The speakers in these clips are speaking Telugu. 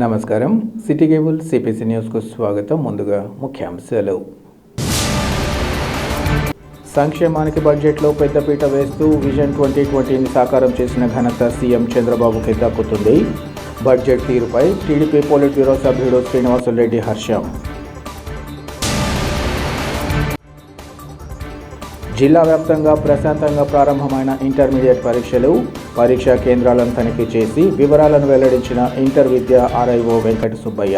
నమస్కారం. సిటీ కేబుల్ సిపిసి న్యూస్కు స్వాగతం. ముందుగా ముఖ్యాంశాలు. సంక్షేమానికి బడ్జెట్లో పెద్దపీట వేస్తూ విజన్ 2020ని సాకారం చేసిన ఘనత సీఎం చంద్రబాబుకి దక్కుతుంది. బడ్జెట్ తీరుపై టీడీపీ పోలిట్ బ్యూరో సభ్యుడు శ్రీనివాసులరెడ్డి హర్షం. జిల్లా వ్యాప్తంగా ప్రశాంతంగా ప్రారంభమైన ఇంటర్మీడియట్ పరీక్షా కేంద్రాలను తనిఖీ చేసి వివరాలను వెల్లడించిన ఇంటర్ విద్య ఆర్ఐఓ వెంకట సుబ్బయ్య.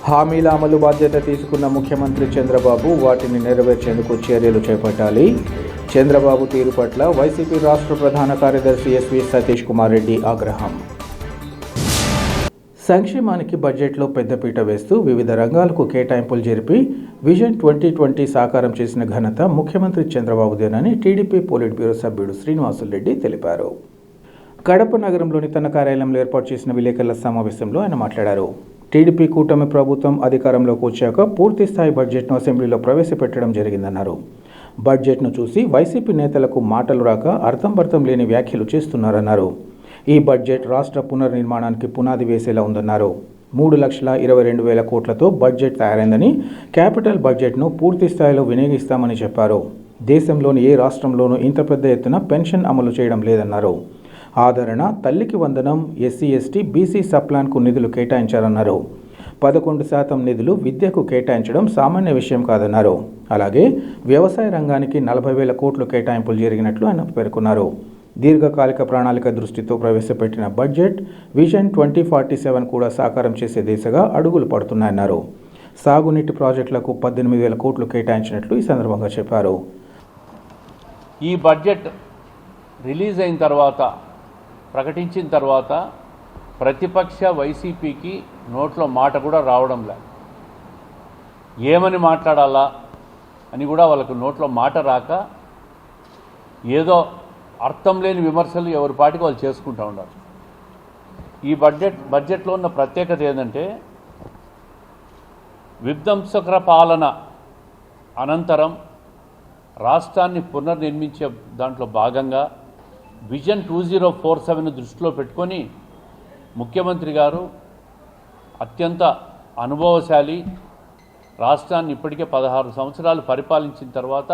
హామీల అమలు బాధ్యత తీసుకున్న ముఖ్యమంత్రి చంద్రబాబు వాటిని నెరవేర్చేందుకు చర్యలు చేపట్టాలి. చంద్రబాబు తీరు పట్ల వైసీపీ రాష్ట్ర ప్రధాన కార్యదర్శి ఎస్వి సతీష్ కుమార్ రెడ్డి ఆగ్రహం. సంక్షేమానికి బడ్జెట్లో పెద్దపీట వేస్తూ వివిధ రంగాలకు కేటాయింపులు జరిపి విజన్ 2020 సాకారం చేసిన ఘనత ముఖ్యమంత్రి చంద్రబాబుదేనని టీడీపీ పోలిట్ బ్యూరో సభ్యుడు శ్రీనివాసులరెడ్డి తెలిపారు. కడప నగరంలోని తన కార్యాలయంలో ఏర్పాటు చేసిన విలేకరుల సమావేశంలో ఆయన మాట్లాడారు. టీడీపీ కూటమి ప్రభుత్వం అధికారంలోకి వచ్చాక పూర్తి స్థాయి బడ్జెట్ను అసెంబ్లీలో ప్రవేశపెట్టడం జరిగిందన్నారు. బడ్జెట్ను చూసి వైసీపీ నేతలకు మాటలు రాక అర్థం లేని వ్యాఖ్యలు చేస్తున్నారన్నారు. ఈ బడ్జెట్ రాష్ట్ర పునర్నిర్మాణానికి పునాది వేసేలా ఉందన్నారు. 3,22,000 కోట్లతో బడ్జెట్ తయారైందని, క్యాపిటల్ బడ్జెట్ను పూర్తి స్థాయిలో వినియోగిస్తామని చెప్పారు. దేశంలోని ఏ రాష్ట్రంలోనూ ఇంత పెద్ద ఎత్తున పెన్షన్ అమలు చేయడం లేదన్నారు. ఆదరణ, తల్లికి వందనం, ఎస్సీ ఎస్టీ బీసీ సప్లాన్కు నిధులు కేటాయించారన్నారు. 11% నిధులు విద్యకు కేటాయించడం సామాన్య విషయం కాదన్నారు. అలాగే వ్యవసాయ రంగానికి 40,000 కోట్లు కేటాయింపులు జరిగినట్లు ఆయన పేర్కొన్నారు. దీర్ఘకాలిక ప్రణాళిక దృష్టితో ప్రవేశపెట్టిన బడ్జెట్ విజన్ 2047 కూడా సాకారం చేసే దిశగా అడుగులు పడుతున్నాయన్నారు. సాగునీటి ప్రాజెక్టులకు 18,000 కోట్లు కేటాయించినట్లు ఈ సందర్భంగా చెప్పారు. ఈ బడ్జెట్ రిలీజ్ అయిన తర్వాత, ప్రకటించిన తర్వాత ప్రతిపక్ష వైసీపీకి నోట్లో మాట కూడా రావడం లేదు. ఏమని మాట్లాడాలా అని కూడా వాళ్ళకు నోట్లో మాట రాక ఏదో అర్థం లేని విమర్శలు ఎవరి పాటికి వాళ్ళు చేసుకుంటూ ఉన్నారు. ఈ బడ్జెట్లో ఉన్న ప్రత్యేకత ఏంటంటే, విధ్వంసకర పాలన అనంతరం రాష్ట్రాన్ని పునర్నిర్మించే దాంట్లో భాగంగా విజన్ 2047 దృష్టిలో పెట్టుకొని ముఖ్యమంత్రి గారు అత్యంత అనుభవశాలి, రాష్ట్రాన్ని ఇప్పటికే 16 సంవత్సరాలు పరిపాలించిన తర్వాత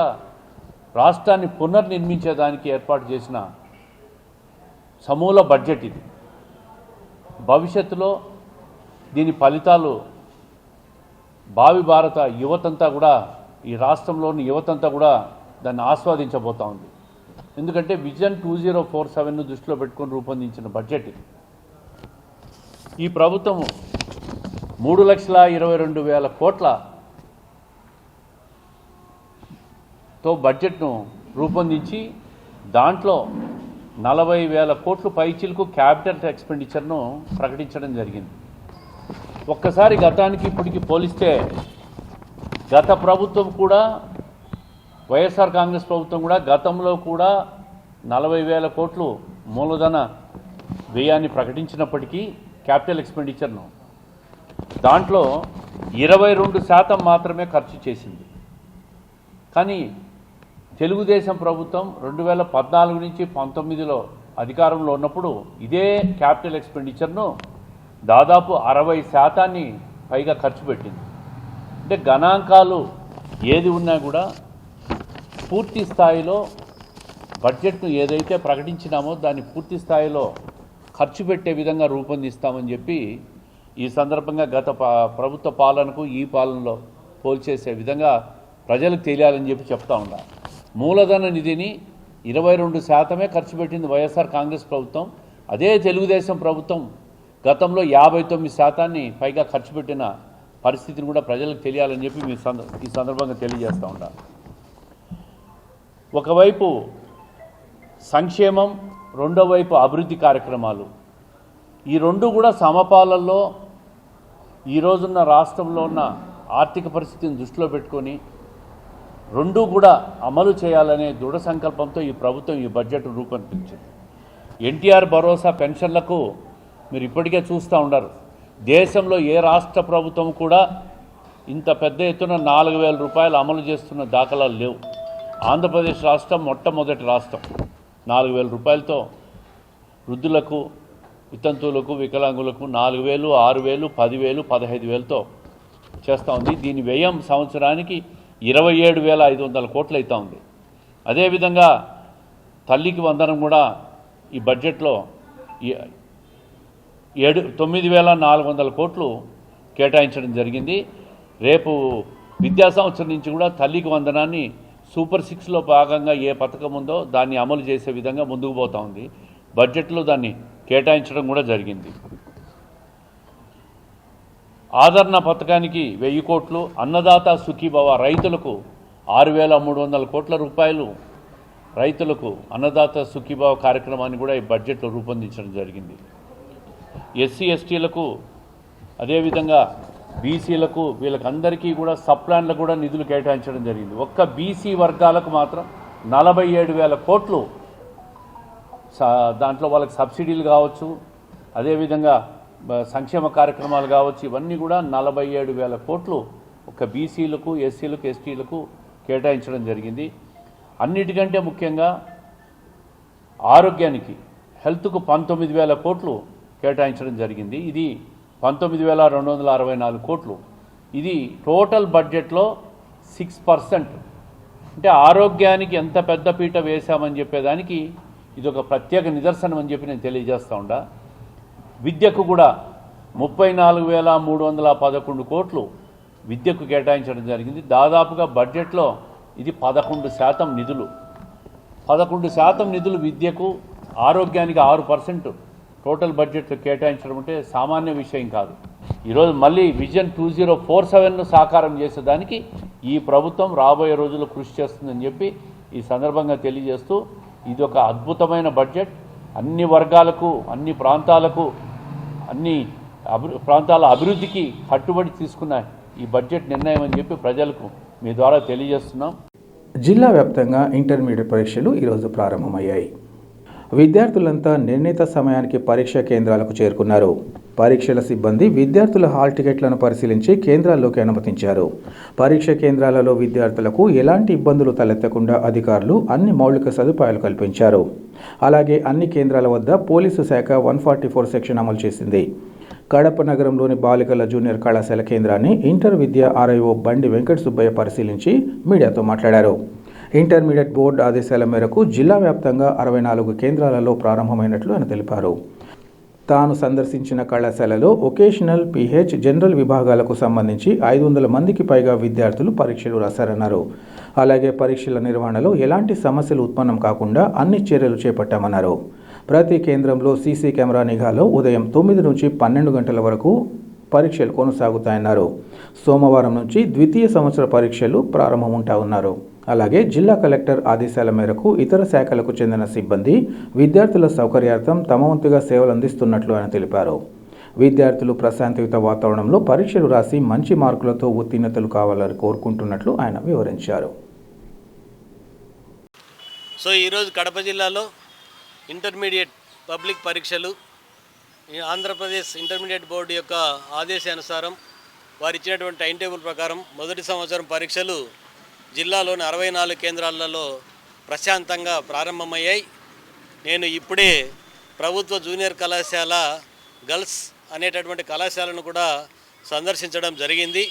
రాష్ట్రాన్ని పునర్నిర్మించేదానికి ఏర్పాటు చేసిన సమూల బడ్జెట్ ఇది. భవిష్యత్తులో దీని ఫలితాలు భావి భారత యువతంతా కూడా, ఈ రాష్ట్రంలోని యువతంతా కూడా దాన్ని ఆస్వాదించబోతూ ఉంది. ఎందుకంటే విజన్ 2047 దృష్టిలో పెట్టుకొని రూపొందించిన బడ్జెట్ ఇది. ఈ ప్రభుత్వం 3,22,000 కోట్లతో బడ్జెట్ను రూపొందించి దాంట్లో 40,000 కోట్లు పైచిలకు క్యాపిటల్ ఎక్స్పెండిచర్ను ప్రకటించడం జరిగింది. ఒక్కసారి గతానికి ఇప్పటికి పోలిస్తే గత ప్రభుత్వం కూడా, వైఎస్ఆర్ కాంగ్రెస్ ప్రభుత్వం కూడా గతంలో కూడా 40,000 కోట్లు మూలధన వ్యయాన్ని ప్రకటించినప్పటికీ క్యాపిటల్ ఎక్స్పెండిచర్ను దాంట్లో 22% మాత్రమే ఖర్చు చేసింది. కానీ తెలుగుదేశం ప్రభుత్వం 2014 నుంచి 19లో అధికారంలో ఉన్నప్పుడు ఇదే క్యాపిటల్ ఎక్స్పెండిచర్ను దాదాపు 60% పైగా ఖర్చు పెట్టింది. అంటే గణాంకాలు ఏది ఉన్నా కూడా పూర్తి స్థాయిలో బడ్జెట్ను ఏదైతే ప్రకటించినామో దాన్ని పూర్తి స్థాయిలో ఖర్చు పెట్టే విధంగా రూపొందిస్తామని చెప్పి ఈ సందర్భంగా గత ప్రభుత్వ పాలనకు ఈ పాలనలో పోల్చేసే విధంగా ప్రజలకు తెలియాలని చెప్పి చెప్తా ఉన్నారు. మూలధన నిధిని 22% ఖర్చు పెట్టింది వైఎస్ఆర్ కాంగ్రెస్ ప్రభుత్వం. అదే తెలుగుదేశం ప్రభుత్వం గతంలో 59% పైగా ఖర్చు పెట్టిన పరిస్థితిని కూడా ప్రజలకు తెలియాలని చెప్పి ఈ సందర్భంగా తెలియజేస్తూ ఉన్నారు. ఒకవైపు సంక్షేమం, రెండో వైపు అభివృద్ధి కార్యక్రమాలు, ఈ రెండు కూడా సమపాలనలో ఈరోజున్న రాష్ట్రంలో ఉన్న ఆర్థిక పరిస్థితిని దృష్టిలో పెట్టుకొని రెండూ కూడా అమలు చేయాలనే దృఢ సంకల్పంతో ఈ ప్రభుత్వం ఈ బడ్జెట్ రూపొందించింది. ఎన్టీఆర్ భరోసా పెన్షన్లకు మీరు ఇప్పటికే చూస్తూ ఉన్నారు. దేశంలో ఏ రాష్ట్ర ప్రభుత్వం కూడా ఇంత పెద్ద ఎత్తున 4,000 రూపాయలు అమలు చేస్తున్న దాఖలాలు లేవు. ఆంధ్రప్రదేశ్ రాష్ట్రం మొట్టమొదటి రాష్ట్రం 4,000 రూపాయలతో వృద్ధులకు, వితంతువులకు, వికలాంగులకు 4,000, 6,000, 10,000, 15,000తో చేస్తూ ఉంది. దీని వ్యయం సంవత్సరానికి 27,500 కోట్లు అవుతూ ఉంది. అదేవిధంగా తల్లికి వందనం కూడా ఈ బడ్జెట్లో 9,400 కోట్లు కేటాయించడం జరిగింది. రేపు విద్యా సంవత్సరం నుంచి కూడా తల్లికి వందనాన్ని సూపర్ 6లో భాగంగా ఏ పథకం ఉందో దాన్ని అమలు చేసే విధంగా ముందుకు పోతూ ఉంది. బడ్జెట్లో దాన్ని కేటాయించడం కూడా జరిగింది. ఆదరణ పథకానికి 1,000 కోట్లు, అన్నదాత సుఖీభవ రైతులకు 6,300 కోట్ల రూపాయలు రైతులకు అన్నదాత సుఖీభావ కార్యక్రమాన్ని కూడా ఈ బడ్జెట్లో రూపొందించడం జరిగింది. ఎస్సీ ఎస్టీలకు, అదేవిధంగా బీసీలకు, వీళ్ళకందరికీ కూడా సప్లాన్లకు కూడా నిధులు కేటాయించడం జరిగింది. ఒక్క బీసీ వర్గాలకు మాత్రం 47,000 కోట్లు, దాంట్లో వాళ్ళకి సబ్సిడీలు కావచ్చు, అదేవిధంగా సంక్షేమ కార్యక్రమాలు కావచ్చు, ఇవన్నీ కూడా 47,000 కోట్లు ఒక బీసీలకు, ఎస్సీలకు, ఎస్టీలకు కేటాయించడం జరిగింది. అన్నిటికంటే ముఖ్యంగా ఆరోగ్యానికి, హెల్త్కు 19,000 కోట్లు కేటాయించడం జరిగింది. ఇది 19,264 కోట్లు. ఇది టోటల్ బడ్జెట్లో 6%. అంటే ఆరోగ్యానికి ఎంత పెద్ద పీట వేశామని చెప్పేదానికి ఇది ఒక ప్రత్యేక నిదర్శనం అని చెప్పి నేను తెలియజేస్తూ ఉండా. విద్యకు కూడా 34,311 కోట్లు విద్యకు కేటాయించడం జరిగింది. దాదాపుగా బడ్జెట్లో ఇది 11% నిధులు. 11% నిధులు విద్యకు, ఆరోగ్యానికి 6% టోటల్ బడ్జెట్లో కేటాయించడం అంటే సామాన్య విషయం కాదు. ఈరోజు మళ్ళీ విజన్ 2047ను సాకారం చేసేదానికి ఈ ప్రభుత్వం రాబోయే రోజుల్లో కృషి చేస్తుందని చెప్పి ఈ సందర్భంగా తెలియజేస్తూ, ఇది ఒక అద్భుతమైన బడ్జెట్. అన్ని వర్గాలకు, అన్ని ప్రాంతాలకు, అన్ని ప్రాంతాల అభివృద్ధికి కట్టుబడి తీసుకున్న ఈ బడ్జెట్ నిర్ణయం అని చెప్పి ప్రజలకు మీ ద్వారా తెలియజేస్తున్నాం. జిల్లా వ్యాప్తంగా ఇంటర్మీడియట్ పరీక్షలు ఈరోజు ప్రారంభమయ్యాయి. విద్యార్థులంతా నిర్ణీత సమయానికి పరీక్షా కేంద్రాలకు చేరుకున్నారు. పరీక్షల సిబ్బంది విద్యార్థుల హాల్ టికెట్లను పరిశీలించి కేంద్రాల్లోకి అనుమతించారు. పరీక్ష కేంద్రాలలో విద్యార్థులకు ఎలాంటి ఇబ్బందులు తలెత్తకుండా అధికారులు అన్ని మౌలిక సదుపాయాలు కల్పించారు. అలాగే అన్ని కేంద్రాల వద్ద పోలీసు శాఖ 144 సెక్షన్ అమలు చేసింది. కడప నగరంలోని బాలికల జూనియర్ కళాశాల కేంద్రాన్ని ఇంటర్ విద్యా ఆర్ఐఓ బండి వెంకట సుబ్బయ్య పరిశీలించి మీడియాతో మాట్లాడారు. ఇంటర్మీడియట్ బోర్డు ఆదేశాల మేరకు జిల్లా వ్యాప్తంగా 64 కేంద్రాలలో ప్రారంభమైనట్లు ఆయన తెలిపారు. తాను సందర్శించిన కళాశాలలో వొకేషనల్, పిహెచ్, జనరల్ విభాగాలకు సంబంధించి 500 మందికి పైగా విద్యార్థులు పరీక్షలు రాశారన్నారు. అలాగే పరీక్షల నిర్వహణలో ఎలాంటి సమస్యలు ఉత్పన్నం కాకుండా అన్ని చర్యలు చేపట్టామన్నారు. ప్రతి కేంద్రంలో సీసీ కెమెరా నిఘాలో ఉదయం 9 నుంచి 12 గంటల వరకు పరీక్షలు కొనసాగుతాయన్నారు. సోమవారం నుంచి ద్వితీయ సంవత్సర పరీక్షలు ప్రారంభముంటాయన్నారు. అలాగే జిల్లా కలెక్టర్ ఆదేశాల మేరకు ఇతర శాఖలకు చెందిన సిబ్బంది విద్యార్థుల సౌకర్యార్థం తమ వంతుగా సేవలు అందిస్తున్నట్లు ఆయన తెలిపారు. విద్యార్థులు ప్రశాంతయుత వాతావరణంలో పరీక్షలు రాసి మంచి మార్కులతో ఉత్తీర్ణతలు కావాలని కోరుకుంటున్నట్లు ఆయన వివరించారు. సో ఈరోజు కడప జిల్లాలో ఇంటర్మీడియట్ పబ్లిక్ పరీక్షలు ఆంధ్రప్రదేశ్ ఇంటర్మీడియట్ బోర్డు యొక్క ఆదేశానుసారం వారు ఇచ్చినటువంటి టైం టేబుల్ ప్రకారం మొదటి సంవత్సరం పరీక్షలు జిల్లాలోని 64 కేంద్రాలలో ప్రశాంతంగా ప్రారంభమయ్యాయి. నేను ఇప్పుడే ప్రభుత్వ జూనియర్ కళాశాల గర్ల్స్ అనేటటువంటి కళాశాలను కూడా సందర్శించడం జరిగింది.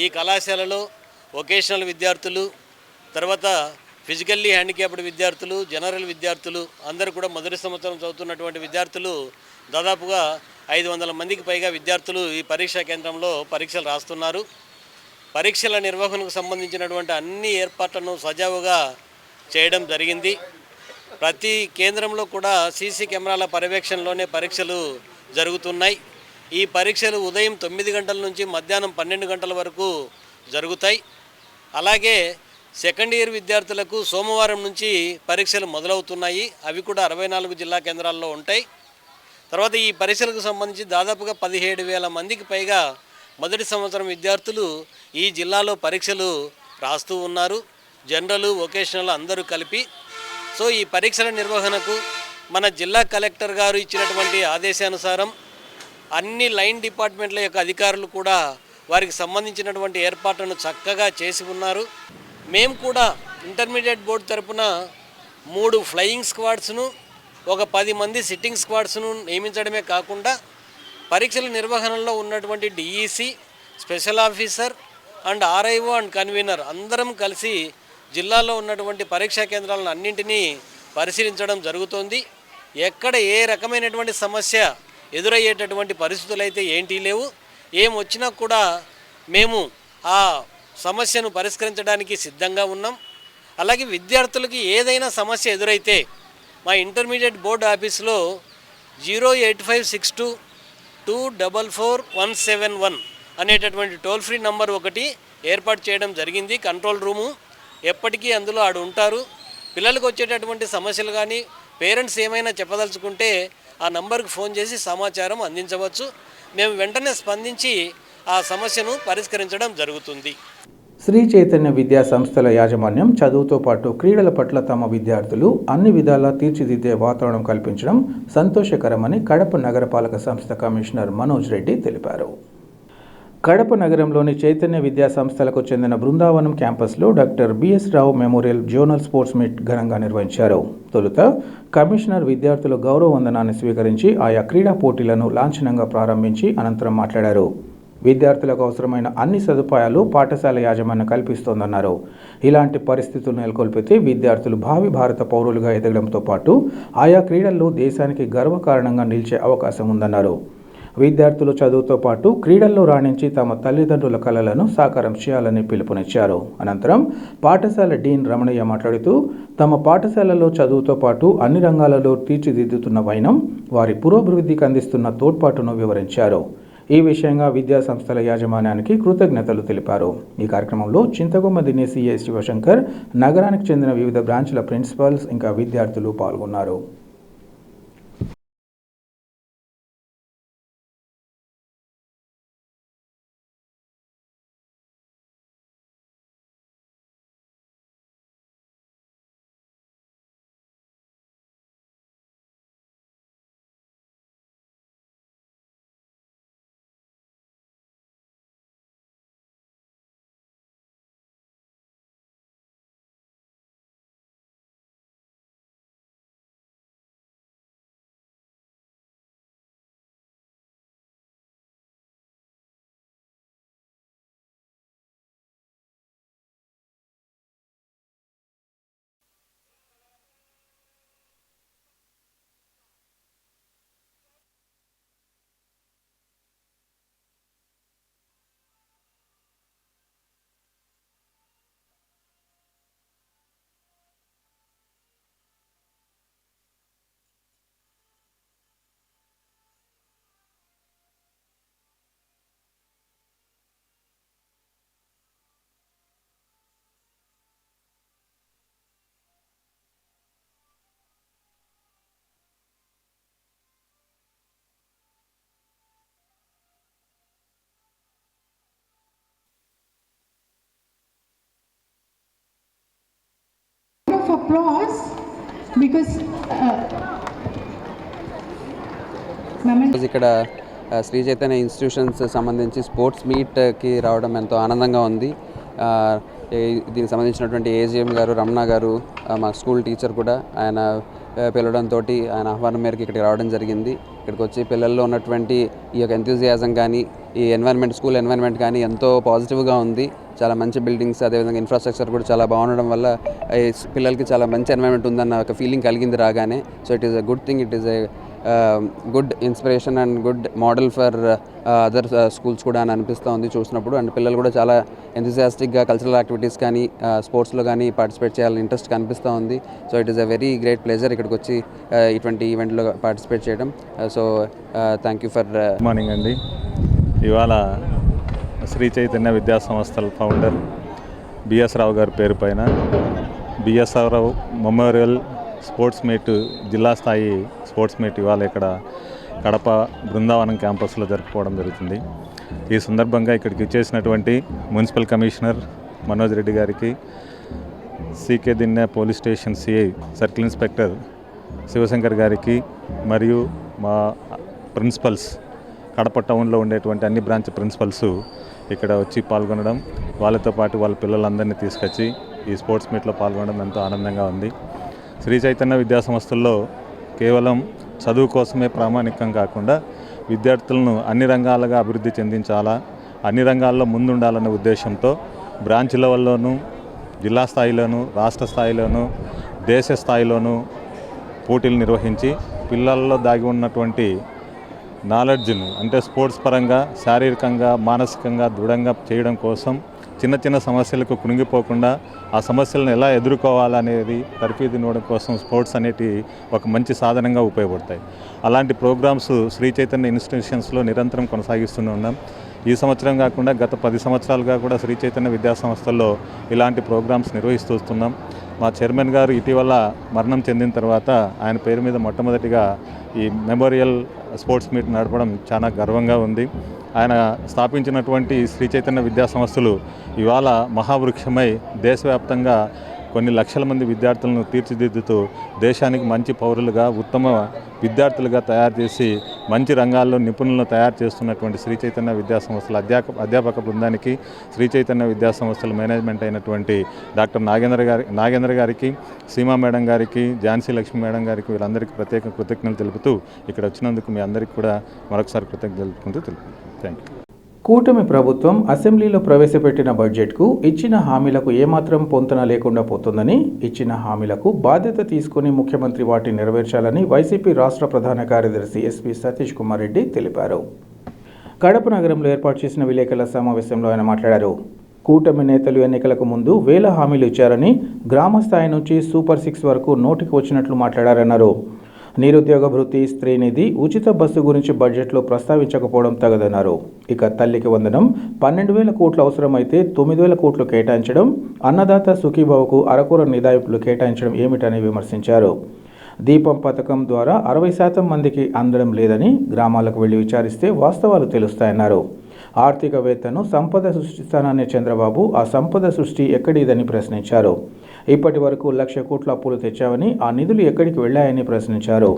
ఈ కళాశాలలో వొకేషనల్ విద్యార్థులు, తర్వాత ఫిజికల్లీ హ్యాండిక్యాప్డ్ విద్యార్థులు, జనరల్ విద్యార్థులు అందరూ కూడా మొదటి సంవత్సరం చదువుతున్నటువంటి విద్యార్థులు దాదాపుగా 500 మందికి పైగా విద్యార్థులు ఈ పరీక్షా కేంద్రంలో పరీక్షలు రాస్తున్నారు. పరీక్షల నిర్వహణకు సంబంధించినటువంటి అన్ని ఏర్పాట్లను సజావుగా చేయడం జరిగింది. ప్రతి కేంద్రంలో కూడా సీసీ కెమెరాల పర్యవేక్షణలోనే పరీక్షలు జరుగుతున్నాయి. ఈ పరీక్షలు ఉదయం 9 గంటల నుంచి మధ్యాహ్నం 12 గంటల వరకు జరుగుతాయి. అలాగే సెకండ్ ఇయర్ విద్యార్థులకు సోమవారం నుంచి పరీక్షలు మొదలవుతున్నాయి. అవి కూడా 64 జిల్లా కేంద్రాల్లో ఉంటాయి. తర్వాత ఈ పరీక్షలకు సంబంధించి దాదాపుగా 17,000 మందికి పైగా మొదటి సంవత్సరం విద్యార్థులు ఈ జిల్లాలో పరీక్షలు రాస్తూ ఉన్నారు. జనరల్, వొకేషనల్ అందరూ కలిపి. సో ఈ పరీక్షల నిర్వహణకు మన జిల్లా కలెక్టర్ గారు ఇచ్చినటువంటి ఆదేశానుసారం అన్ని లైన్ డిపార్ట్మెంట్ల యొక్క అధికారులు కూడా వారికి సంబంధించినటువంటి ఏర్పాట్లను చక్కగా చేసి ఉన్నారు. మేము కూడా ఇంటర్మీడియట్ బోర్డు తరపున 3 ఫ్లయింగ్ స్క్వాడ్స్ను, ఒక 10 మంది సిట్టింగ్ స్క్వాడ్స్ను నియమించడమే కాకుండా పరీక్షల నిర్వహణలో ఉన్నటువంటి DEC, special officer and RIO and convener అందరం కలిసి జిల్లాలో ఉన్నటువంటి పరీక్షా కేంద్రాలను అన్నింటినీ పరిశీలించడం జరుగుతోంది. ఎక్కడ ఏ రకమైనటువంటి సమస్య ఎదురయ్యేటటువంటి పరిస్థితులు అయితే ఏంటి లేవు. ఏం వచ్చినా కూడా మేము ఆ సమస్యను పరిష్కరించడానికి సిద్ధంగా ఉన్నాం. అలాగే విద్యార్థులకి ఏదైనా సమస్య ఎదురైతే మా ఇంటర్మీడియట్ బోర్డు ఆఫీస్లో 08562244171 అనేటటువంటి టోల్ ఫ్రీ నంబర్ ఒకటి ఏర్పాటు చేయడం జరిగింది. కంట్రోల్ రూము ఎప్పటికీ అందులో ఆడు ఉంటారు. పిల్లలకు వచ్చేటటువంటి సమస్యలు కానీ పేరెంట్స్ ఏమైనా చెప్పదలుచుకుంటే ఆ నంబర్కి ఫోన్ చేసి సమాచారం అందించవచ్చు. మేము వెంటనే స్పందించి ఆ సమస్యను పరిష్కరించడం జరుగుతుంది. శ్రీ చైతన్య విద్యా సంస్థల యాజమాన్యం చదువుతో పాటు క్రీడల పట్ల తమ విద్యార్థులు అన్ని విధాలా తీర్చిదిద్దే వాతావరణం కల్పించడం సంతోషకరమని కడప నగరపాలక సంస్థ కమిషనర్ మనోజ్ రెడ్డి తెలిపారు. కడప నగరంలోని చైతన్య విద్యా సంస్థలకు చెందిన బృందావనం క్యాంపస్లో డాక్టర్ బిఎస్ రావు మెమోరియల్ జోనల్ స్పోర్ట్స్ మీట్ ఘనంగా నిర్వహించారు. తొలుత కమిషనర్ విద్యార్థుల గౌరవ వందనాన్ని స్వీకరించి ఆయా క్రీడా పోటీలను లాంఛనంగా ప్రారంభించి అనంతరం మాట్లాడారు. విద్యార్థులకు అవసరమైన అన్ని సదుపాయాలు పాఠశాల యాజమాన్యం కల్పిస్తోందన్నారు. ఇలాంటి పరిస్థితులు నెలకొల్పితే విద్యార్థులు భావి భారత పౌరులుగా ఎదగడంతో పాటు ఆయా క్రీడల్లో దేశానికి గర్వకారణంగా నిలిచే అవకాశం ఉందన్నారు. విద్యార్థులు చదువుతో పాటు క్రీడల్లో రాణించి తమ తల్లిదండ్రుల కలలను సాకారం చేయాలని పిలుపునిచ్చారు. అనంతరం పాఠశాల డీన్ రమణయ్య మాట్లాడుతూ తమ పాఠశాలలో చదువుతో పాటు అన్ని రంగాలలో తీర్చిదిద్దుతున్న వైనం వారి పురోభివృద్ధికి అందిస్తున్న తోడ్పాటును వివరించారు. ఈ విషయంగా విద్యా సంస్థల యాజమాన్యానికి కృతజ్ఞతలు తెలిపారు. ఈ కార్యక్రమంలో చింతగొమ్మ దినేసి ఏ శివశంకర్, నగరానికి చెందిన వివిధ బ్రాంచ్ల ప్రిన్సిపల్స్ ఇంకా విద్యార్థులు పాల్గొన్నారు. Applause because ఇక్కడ శ్రీ చైతన్య ఇన్స్టిట్యూషన్స్ సంబంధించి స్పోర్ట్స్ మీట్కి రావడం ఎంతో ఆనందంగా ఉంది. దీనికి సంబంధించినటువంటి ఏజిఎం గారు రమణ గారు మా స్కూల్ టీచర్ కూడా ఆయన పిలవడంతో ఆయన ఆహ్వానం మేరకు ఇక్కడికి రావడం జరిగింది. ఇక్కడికి వచ్చి పిల్లల్లో ఉన్నటువంటి ఈ యొక్క ఎంతూజియాజం కానీ ఈ ఎన్వైర్న్మెంట్ స్కూల్ ఎన్వైర్న్మెంట్ కానీ ఎంతో పాజిటివ్గా ఉంది. చాలా మంచి బిల్డింగ్స్, అదేవిధంగా ఇన్ఫ్రాస్ట్రక్చర్ కూడా చాలా బాగుండడం వల్ల పిల్లలకి చాలా మంచి ఎన్వైర్న్మెంట్ ఉందన్న ఒక ఫీలింగ్ కలిగింది రాగానే. So it is a good thing, it is a good inspiration and good model for other schools కూడా అని అనిపిస్తూ ఉంది చూసినప్పుడు. అండ్ పిల్లలు కూడా చాలా ఎంతూజియాస్టిక్గా కల్చరల్ యాక్టివిటీస్ కానీ స్పోర్ట్స్లో కానీ పార్టిసిపేట్ చేయాలని ఇంట్రెస్ట్ కనిపిస్తూ ఉంది. So it is a very great pleasure ఇక్కడికి వచ్చి ఇటువంటి ఈవెంట్లో పార్టిసిపేట్ చేయడం. So thank you for morning అండి. ఇవాళ శ్రీ చైతన్య విద్యా సంస్థల ఫౌండర్ బిఎస్ రావు గారి పేరు పైన బిఎస్ రావు మెమోరియల్ స్పోర్ట్స్ మీట్, జిల్లా స్థాయి స్పోర్ట్స్ మీట్ ఇవాళ ఇక్కడ కడప బృందావనం క్యాంపస్లో జరుపుకోవడం జరుగుతుంది. ఈ సందర్భంగా ఇక్కడికి ఇచ్చేసినటువంటి మున్సిపల్ కమిషనర్ మనోజ్ రెడ్డి గారికి, CK Dinne police station CI circle inspector Shivashankar గారికి, మరియు మా ప్రిన్సిపల్స్ కడప టౌన్లో ఉండేటువంటి అన్ని బ్రాంచ్ ప్రిన్సిపల్స్ ఇక్కడ వచ్చి పాల్గొనడం, వాళ్ళతో పాటు వాళ్ళ పిల్లలందరినీ తీసుకొచ్చి ఈ స్పోర్ట్స్ మీట్లో పాల్గొనడం ఎంతో ఆనందంగా ఉంది. శ్రీ చైతన్య విద్యా సంస్థల్లో కేవలం చదువు కోసమే ప్రామాణికం కాకుండా విద్యార్థులను అన్ని రంగాలుగా అభివృద్ధి చెందించాలా, అన్ని రంగాల్లో ముందుండాలనే ఉద్దేశంతో బ్రాంచ్ లెవెల్లోనూ, జిల్లా స్థాయిలోనూ, రాష్ట్ర స్థాయిలోనూ, దేశ స్థాయిలోనూ పోటీలు నిర్వహించి పిల్లల్లో దాగి ఉన్నటువంటి నాలెడ్జ్ను అంటే స్పోర్ట్స్ పరంగా, శారీరకంగా, మానసికంగా దృఢంగా చేయడం కోసం చిన్న చిన్న సమస్యలకు కృంగిపోకుండా ఆ సమస్యలను ఎలా ఎదుర్కోవాలనేది తర్ఫీదునివ్వడం కోసం స్పోర్ట్స్ అనేటి ఒక మంచి సాధనంగా ఉపయోగపడతాయి. అలాంటి ప్రోగ్రామ్స్ శ్రీ చైతన్య ఇన్స్టిట్యూషన్స్లో నిరంతరం కొనసాగిస్తూనే ఉన్నాం. ఈ సంవత్సరం కాకుండా గత 10 సంవత్సరాలుగా కూడా శ్రీ చైతన్య విద్యా సంస్థల్లో ఇలాంటి ప్రోగ్రామ్స్ నిర్వహిస్తున్నాం. మా చైర్మన్ గారు ఇటీవల మరణం చెందిన తర్వాత ఆయన పేరు మీద మొట్టమొదటిగా ఈ మెమోరియల్ స్పోర్ట్స్ మీట్ నడపడం చాలా గర్వంగా ఉంది. ఆయన స్థాపించినటువంటి శ్రీ చైతన్య విద్యా సంస్థలు ఇవాళ మహావృక్షమై దేశవ్యాప్తంగా కొన్ని లక్షల మంది విద్యార్థులను తీర్చిదిద్దుతూ దేశానికి మంచి పౌరులుగా, ఉత్తమ విద్యార్థులుగా తయారు చేసి మంచి రంగాల్లో నిపుణులను తయారు చేస్తున్నటువంటి శ్రీ చైతన్య విద్యా సంస్థల అధ్యాపక బృందానికి, శ్రీ చైతన్య విద్యా సంస్థల మేనేజ్మెంట్ అయినటువంటి డాక్టర్ నాగేంద్ర గారికి, సీమా మేడం గారికి, ఝాన్సీ లక్ష్మి మేడం గారికి వీళ్ళందరికీ ప్రత్యేక కృతజ్ఞతలు తెలుపుతూ ఇక్కడ వచ్చినందుకు మీ అందరికీ కూడా మరొకసారి కృతజ్ఞతలు తెలుపుకుంటూ థ్యాంక్ యూ. కూటమి ప్రభుత్వం అసెంబ్లీలో ప్రవేశపెట్టిన బడ్జెట్కు ఇచ్చిన హామీలకు ఏమాత్రం పొంతన లేకుండా పోతుందని, ఇచ్చిన హామీలకు బాధ్యత తీసుకుని ముఖ్యమంత్రి వాటిని నెరవేర్చాలని వైసీపీ రాష్ట్ర ప్రధాన కార్యదర్శి ఎస్పీ సతీష్ కుమార్ రెడ్డి తెలిపారు. కడప నగరంలో ఏర్పాటు చేసిన విలేకరుల సమావేశంలో ఆయన మాట్లాడారు. కూటమి నేతలు ఎన్నికలకు ముందు వేల హామీలు ఇచ్చారని, గ్రామ స్థాయి నుంచి సూపర్ 6 వరకు నోటికి వచ్చినట్లు మాట్లాడారన్నారు. నిరుద్యోగ భృతి, స్త్రీ నిధి, ఉచిత బస్సు గురించి బడ్జెట్లో ప్రస్తావించకపోవడం తగదన్నారు. ఇక తల్లికి వందనం 12,000 కోట్లు అవసరమైతే 9,000 కోట్లు కేటాయించడం, అన్నదాత సుఖీభావకు అరకొర నిదాయింపులు కేటాయించడం ఏమిటని విమర్శించారు. దీపం పథకం ద్వారా 60% మందికి అందడం లేదని, గ్రామాలకు వెళ్లి విచారిస్తే వాస్తవాలు తెలుస్తాయన్నారు. ఆర్థికవేత్తను సంపద సృష్టిస్తాననే చంద్రబాబు ఆ సంపద సృష్టి ఎక్కడిదని ప్రశ్నించారు. ఇప్పటి వరకు 1,00,000 కోట్ల అప్పులు తెచ్చామని, ఆ నిధులు ఎక్కడికి వెళ్లాయని ప్రశ్నించారు.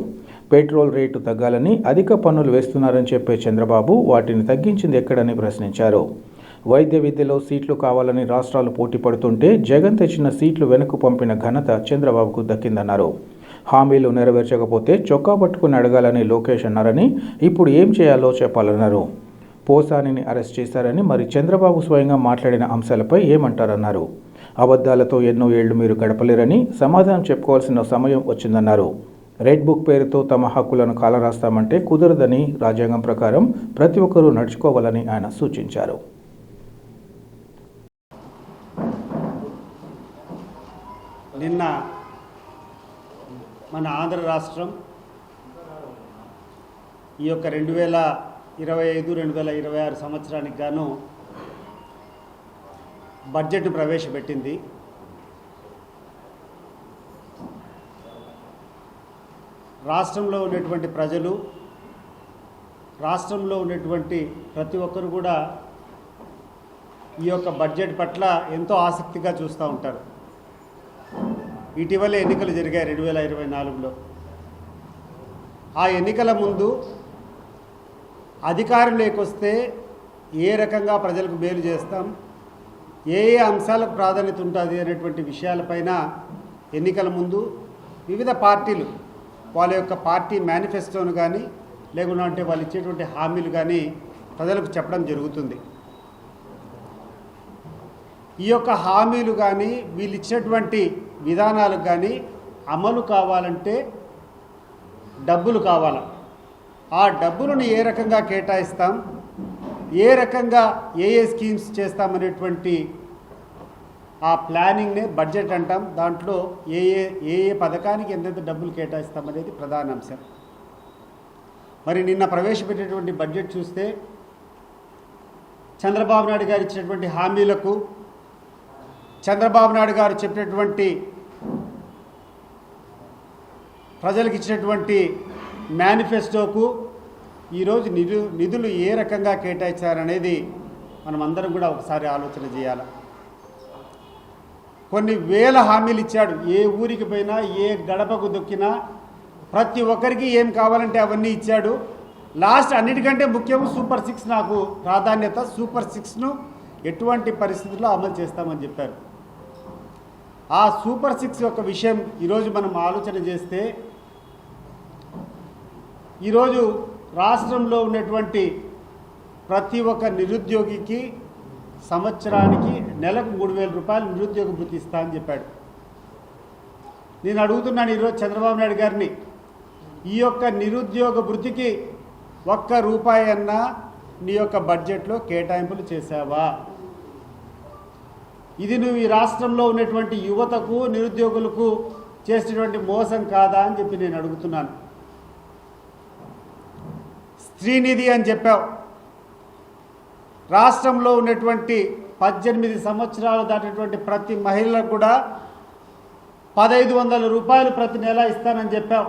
పెట్రోల్ రేటు తగ్గాలని అధిక పన్నులు వేస్తున్నారని చెప్పే చంద్రబాబు వాటిని తగ్గించింది ఎక్కడని ప్రశ్నించారు. వైద్య విద్యలో సీట్లు కావాలని రాష్ట్రాలు పోటీ పడుతుంటే జగన్ తెచ్చిన సీట్లు వెనక్కు పంపిన ఘనత చంద్రబాబుకు దక్కిందన్నారు. హామీలు నెరవేర్చకపోతే చొక్కా పట్టుకుని అడగాలని లోకేష్ అన్నారని, ఇప్పుడు ఏం చేయాలో చెప్పాలన్నారు. పోసానిని అరెస్ట్ చేశారని, మరి చంద్రబాబు స్వయంగా మాట్లాడిన అంశాలపై ఏమంటారన్నారు. అబద్ధాలతో ఎన్నో ఏళ్లు మీరు గడపలేరని, సమాధానం చెప్పుకోవాల్సిన సమయం వచ్చిందన్నారు. రెడ్ బుక్ పేరుతో తమ హక్కులను కాలరాస్తామంటే కుదరదని, రాజ్యాంగం ప్రకారం ప్రతి ఒక్కరూ నడుచుకోవాలని ఆయన సూచించారు. నిన్న మన ఆంధ్ర రాష్ట్రం ఈ యొక్క 2025-2026 సంవత్సరానికి గాను బడ్జెట్ను ప్రవేశపెట్టింది. రాష్ట్రంలో ఉన్నటువంటి ప్రజలు, రాష్ట్రంలో ఉన్నటువంటి ప్రతి ఒక్కరు కూడా ఈ యొక్క బడ్జెట్ పట్ల ఎంతో ఆసక్తిగా చూస్తూ ఉంటారు. ఇటీవలే ఎన్నికలు జరిగాయి 2024లో. ఆ ఎన్నికల ముందు అధికారంలోకి వస్తే ఏ రకంగా ప్రజలకు మేలు చేస్తాం, ఏ ఏ అంశాలకు ప్రాధాన్యత ఉంటుంది అనేటువంటి విషయాలపైన ఎన్నికల ముందు వివిధ పార్టీలు వాళ్ళ యొక్క పార్టీ మేనిఫెస్టోను కానీ లేకుంటే వాళ్ళు ఇచ్చేటువంటి హామీలు కానీ ప్రజలకు చెప్పడం జరుగుతుంది. ఈ యొక్క హామీలు కానీ వీళ్ళు ఇచ్చినటువంటి విధానాలకు కానీ అమలు కావాలంటే డబ్బులు కావాలి. ఆ డబ్బులను ఏ రకంగా కేటాయిస్తాం, ఏ రకంగా ఏ స్కీమ్స్ చేస్తామనేటువంటి ఆ ప్లానింగ్నే బడ్జెట్ అంటాం. దాంట్లో ఏ పథకానికి ఎంతెంత డబ్బులు కేటాయిస్తామనేది ప్రధాన అంశం. మరి నిన్న ప్రవేశపెట్టేటువంటి బడ్జెట్ చూస్తే చంద్రబాబు నాయుడు గారు ఇచ్చినటువంటి హామీలకు, చంద్రబాబు నాయుడు గారు చెప్పినటువంటి ప్రజలకు ఇచ్చినటువంటి మేనిఫెస్టోకు ఈరోజు నిధులు ఏ రకంగా కేటాయించారనేది మనం అందరం కూడా ఒకసారి ఆలోచన చేయాలి. కొన్ని వేల హామీలు ఇచ్చాడు. ఏ ఊరికి పోయినా, ఏ గడపకు దొక్కినా ప్రతి ఒక్కరికి ఏం కావాలంటే అవన్నీ ఇచ్చాడు. లాస్ట్ అన్నిటికంటే ముఖ్యం సూపర్ 6 నాకు ప్రాధాన్యత, సూపర్ 6ను ఎటువంటి పరిస్థితుల్లో అమలు చేస్తామని చెప్పారు. ఆ సూపర్ 6 యొక్క విషయం ఈరోజు మనం ఆలోచన చేస్తే ఈరోజు రాష్ట్రంలో ఉన్నటువంటి ప్రతి ఒక్క నిరుద్యోగికి సంవత్సరానికి నెలకు 3,000 రూపాయలు నిరుద్యోగ భృతి ఇస్తా అని చెప్పాడు. నేను అడుగుతున్నాను ఈరోజు చంద్రబాబు నాయుడు గారిని, ఈ యొక్క నిరుద్యోగ భృతికి ₹1 అన్నా నీ యొక్క బడ్జెట్లో కేటాయింపులు చేశావా? ఇది నువ్వు ఈ రాష్ట్రంలో ఉన్నటువంటి యువతకు నిరుద్యోగులకు చేసినటువంటి మోసం కాదా అని చెప్పి నేను అడుగుతున్నాను. స్త్రీనిధి అని చెప్పావు. రాష్ట్రంలో ఉన్నటువంటి 18 సంవత్సరాలు దాటినటువంటి ప్రతి మహిళలకు కూడా 1,500 రూపాయలు ప్రతి నెల ఇస్తానని చెప్పావు.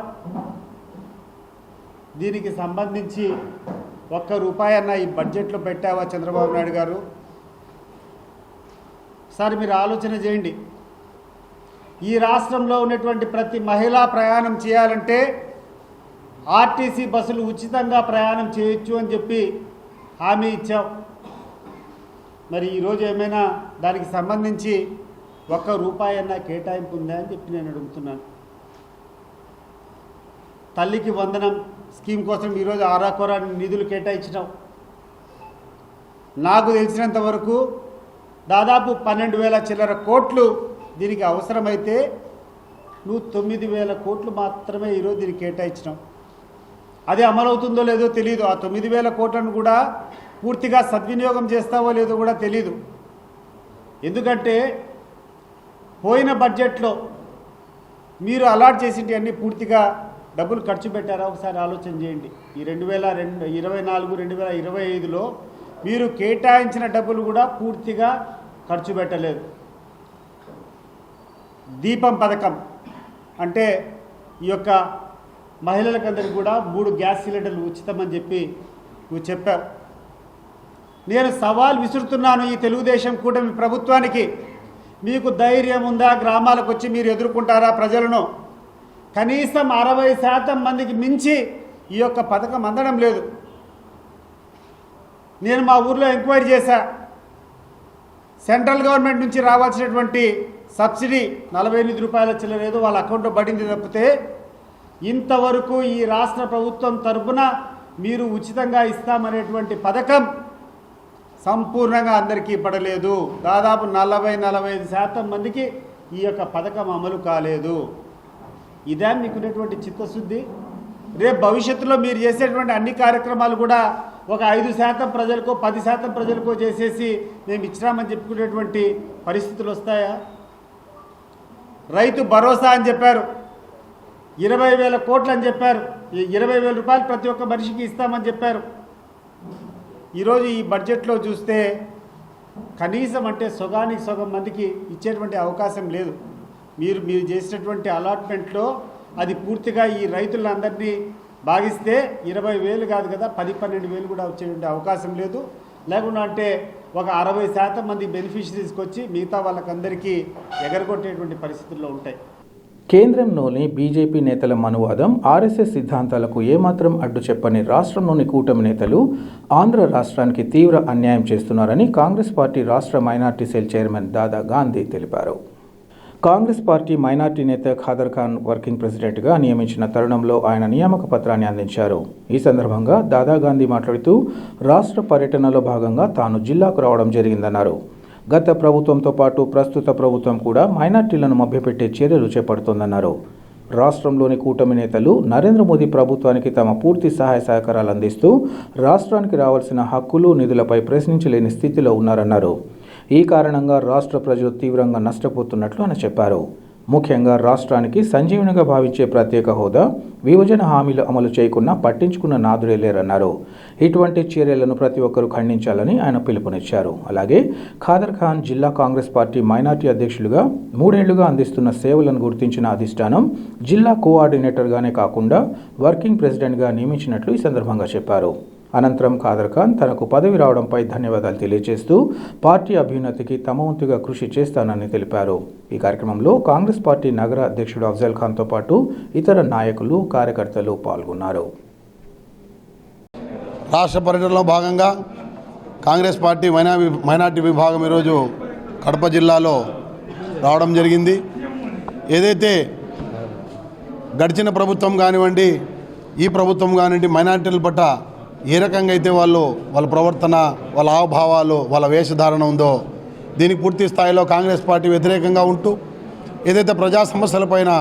దీనికి సంబంధించి ₹1 అన్న ఈ బడ్జెట్లో పెట్టావా చంద్రబాబు నాయుడు గారు? ఒకసారి మీరు ఆలోచన చేయండి. ఈ రాష్ట్రంలో ఉన్నటువంటి ప్రతి మహిళ ప్రయాణం చేయాలంటే ఆర్టీసీ బస్సులు ఉచితంగా ప్రయాణం చేయొచ్చు అని చెప్పి హామీ ఇచ్చావు. మరి ఈరోజు ఏమైనా దానికి సంబంధించి ₹1 అన్న కేటాయింపు ఉందా అని చెప్పి నేను అడుగుతున్నాను. తల్లికి వందనం స్కీమ్ కోసం ఈరోజు ఆరాకొర నిధులు కేటాయించినాం. నాకు తెలిసినంత వరకు దాదాపు 12,000 చిల్లర కోట్లు దీనికి అవసరమైతే నువ్వు 9,000 కోట్లు మాత్రమే ఈరోజు దీనికి కేటాయించినావు. అది అమలవుతుందో లేదో తెలియదు. ఆ 9,000 కోట్లను కూడా పూర్తిగా సద్వినియోగం చేస్తావో లేదో కూడా తెలీదు. ఎందుకంటే పోయిన బడ్జెట్లో మీరు అలాట్ చేసింటి అన్నీ పూర్తిగా డబ్బులు ఖర్చు పెట్టారా? ఒకసారి ఆలోచన చేయండి. ఈ 2024-2025లో మీరు కేటాయించిన డబ్బులు కూడా పూర్తిగా ఖర్చు పెట్టలేదు. దీపం పథకం అంటే ఈ యొక్క మహిళలకందరికీ కూడా 3 గ్యాస్ సిలిండర్లు ఉచితమని చెప్పి నువ్వు చెప్పావు. నేను సవాల్ విసురుతున్నాను ఈ తెలుగుదేశం కూటమి ప్రభుత్వానికి. మీకు ధైర్యం ఉందా? గ్రామాలకు వచ్చి మీరు ఎదుర్కొంటారా ప్రజలను? కనీసం 60% మందికి మించి ఈ యొక్క పథకం అందడం లేదు. నేను మా ఊర్లో ఎంక్వైరీ చేశా. సెంట్రల్ గవర్నమెంట్ నుంచి రావాల్సినటువంటి సబ్సిడీ 48 రూపాయల చిల్లర ఏదో వాళ్ళ అకౌంట్లో పడింది తప్పితే ఇంతవరకు ఈ రాష్ట్ర ప్రభుత్వం తరఫున మీరు ఉచితంగా ఇస్తామనేటువంటి పథకం సంపూర్ణంగా అందరికీ పడలేదు. దాదాపు 40-45% మందికి ఈ యొక్క పథకం అమలు కాలేదు. ఇదే మీకున్నటువంటి చిత్తశుద్ధి? రేపు భవిష్యత్తులో మీరు చేసేటువంటి అన్ని కార్యక్రమాలు కూడా ఒక 5% ప్రజలకో 10% ప్రజలకో చేసేసి మేము ఇచ్చినామని చెప్పుకునేటువంటి పరిస్థితులు వస్తాయా? రైతు భరోసా అని చెప్పారు, 20,000 కోట్లు అని చెప్పారు, 20,000 రూపాయలు ప్రతి ఒక్క మనిషికి ఇస్తామని చెప్పారు. ఈరోజు ఈ బడ్జెట్లో చూస్తే కనీసం అంటే సగానికి సగం మందికి ఇచ్చేటువంటి అవకాశం లేదు. మీరు చేసినటువంటి అలాట్మెంట్లో అది పూర్తిగా ఈ రైతులందరినీ భాగిస్తే 20,000 కాదు కదా 10-12,000 కూడా వచ్చేటువంటి అవకాశం లేదు. లేకుండా అంటే ఒక 60% మంది బెనిఫిషరీస్కి వచ్చి మిగతా వాళ్ళకందరికీ ఎగరగొట్టేటువంటి పరిస్థితుల్లో ఉంటాయి. కేంద్రంలోని బీజేపీ నేతల మనువాదం, ఆర్ఎస్ఎస్ సిద్ధాంతాలకు ఏమాత్రం అడ్డు చెప్పని రాష్ట్రంలోని కూటమి నేతలు ఆంధ్ర రాష్ట్రానికి తీవ్ర అన్యాయం చేస్తున్నారని కాంగ్రెస్ పార్టీ రాష్ట్ర మైనార్టీ సెల్ చైర్మన్ దాదా గాంధీ తెలిపారు. కాంగ్రెస్ పార్టీ మైనార్టీ నేత ఖాదర్ ఖాన్ వర్కింగ్ ప్రెసిడెంట్గా నియమించిన తరుణంలో ఆయన నియామక పత్రాన్ని అందించారు. ఈ సందర్భంగా దాదా గాంధీ మాట్లాడుతూ రాష్ట్ర పర్యటనలో భాగంగా తాను జిల్లాకు రావడం జరిగిందన్నారు. గత ప్రభుత్వంతో పాటు ప్రస్తుత ప్రభుత్వం కూడా మైనార్టీలను మభ్యపెట్టే చర్యలు చేపడుతోందన్నారు. రాష్ట్రంలోని కూటమి నేతలు నరేంద్ర మోదీ ప్రభుత్వానికి తమ పూర్తి సహాయ సహకారాలు అందిస్తూ రాష్ట్రానికి రావాల్సిన హక్కులు నిధులపై ప్రశ్నించలేని స్థితిలో ఉన్నారన్నారు. ఈ కారణంగా రాష్ట్ర ప్రజలు తీవ్రంగా నష్టపోతున్నట్లు ఆయన చెప్పారు. ముఖ్యంగా రాష్ట్రానికి సంజీవనిగా భావించే ప్రత్యేక హోదా, విభజన హామీలు అమలు చేయకుండా పట్టించుకున్న నాదుడే లేరన్నారు. ఇటువంటి చర్యలను ప్రతి ఒక్కరూ ఖండించాలని ఆయన పిలుపునిచ్చారు. అలాగే ఖాదర్ ఖాన్ జిల్లా కాంగ్రెస్ పార్టీ మైనార్టీ అధ్యక్షులుగా 3 ఏళ్లుగా అందిస్తున్న సేవలను గుర్తించిన అధిష్టానం జిల్లా కోఆర్డినేటర్గానే కాకుండా వర్కింగ్ ప్రెసిడెంట్గా నియమించినట్లు ఈ సందర్భంగా చెప్పారు. అనంతరం ఖాదర్ ఖాన్ తనకు పదవి రావడంపై ధన్యవాదాలు తెలియజేస్తూ పార్టీ అభ్యున్నతికి తమ వంతుగా కృషి చేస్తానని తెలిపారు. ఈ కార్యక్రమంలో కాంగ్రెస్ పార్టీ నగర అధ్యక్షుడు అఫ్జల్ ఖాన్తో పాటు ఇతర నాయకులు, కార్యకర్తలు పాల్గొన్నారు. రాష్ట్ర పర్యటనలో భాగంగా కాంగ్రెస్ పార్టీ మైనార్టీ విభాగం ఈరోజు కడప జిల్లాలో రావడం జరిగింది. ఏదైతే గడిచిన ప్రభుత్వం కానివ్వండి, ఈ ప్రభుత్వం కానివ్వండి మైనార్టీల పట్ల ఏ రకంగా అయితే వాళ్ళ ప్రవర్తన, వాళ్ళ హావభావాలు, వాళ్ళ వేషధారణ ఉందో దీనికి పూర్తి స్థాయిలో కాంగ్రెస్ పార్టీ వ్యతిరేకంగా ఉంటూ ఏదైతే ప్రజా సమస్యలపైన